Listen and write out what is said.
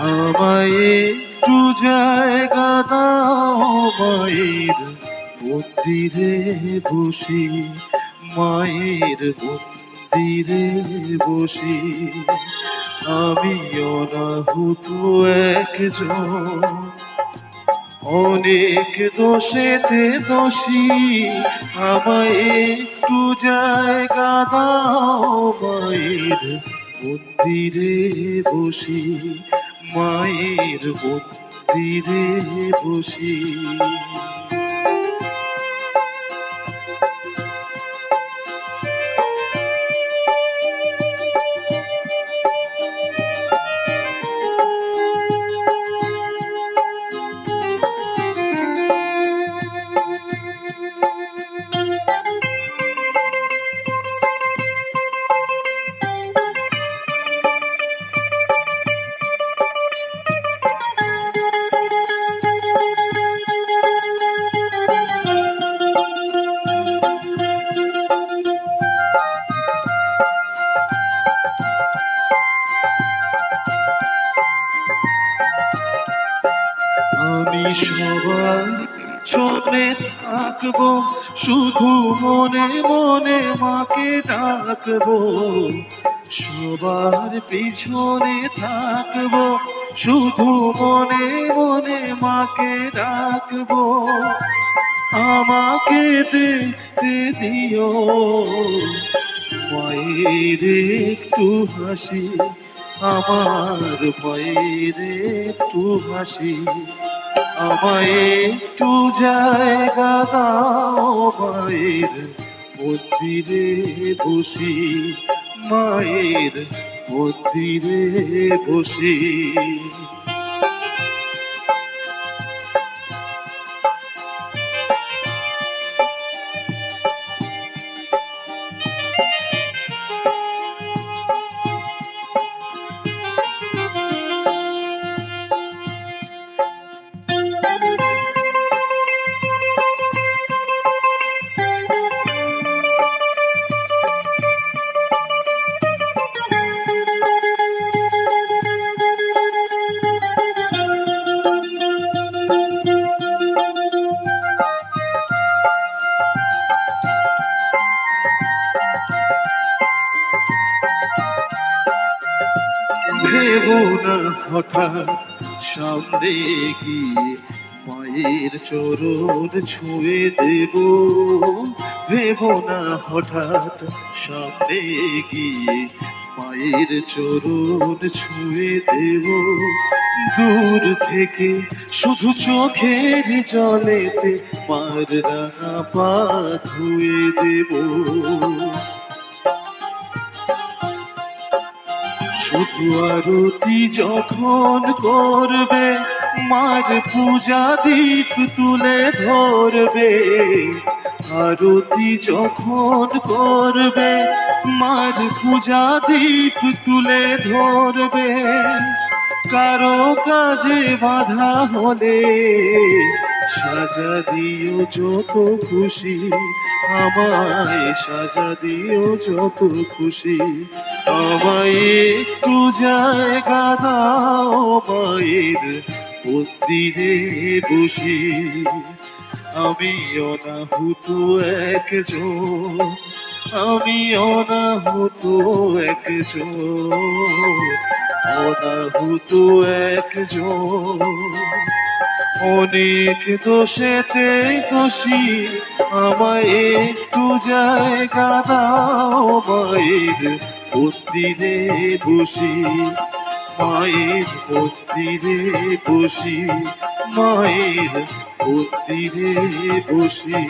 আমায় একটু জায়গা দাও মায়ের মন্দিরে বসি, মায়ের মন্দিরে বসি। আমি অনাহুত একজন, অনেক দোষেতে দোষী। আমায় একটু জায়গা দাও মায়ের মন্দিরে বসি, মায়ের মন্দিরে বসি। আমি সবার পিছনে থাকবো, শুধু মনে মনে মাকে ডাকবো। সবার পিছনে থাকবো, শুধু মনে মনে মাকে ডাকবো। আমাকে দেখতে দিও মায়ের একটু হাসি, আমার মায়ের একটু হাসি। আমায় একটু জায়গা দাও মায়ের মন্দিরে বসি, মায়ের মন্দিরে বসি। ভেবো না হঠাৎ সামনে গিয়ে মায়ের চরণ ছুঁয়ে দেব। ভেবো না হঠাৎ সামনে গিয়ে মায়ের চরণ ছুঁয়ে দেব। দূর থেকে শুধু চোখের জলেতে মার রাঙা পা ধুয়ে দেব। শুধু আরতি যখন করবে মার পূজা দীপ তুলে ধরবে। আরতি যখন করবে মার পূজা দীপ তুলে ধরবে। কারো কাজে বাধা হলে সাজা দিও যত খুশি, আমায় সাজা দিও যত খুশি। আমায় একটু জায়গা দাও মায়ের মন্দিরে বসি। আমি অনাহুত একজন, আমি অনাহুত একজন, অনাহুত একজন। অনেক দোষেতে দোষী, আমায় একটু জায়গা দাও মায়ের মন্দিরে বসি, মায়ের মন্দিরে বসি, মায়ের মন্দিরে বসি।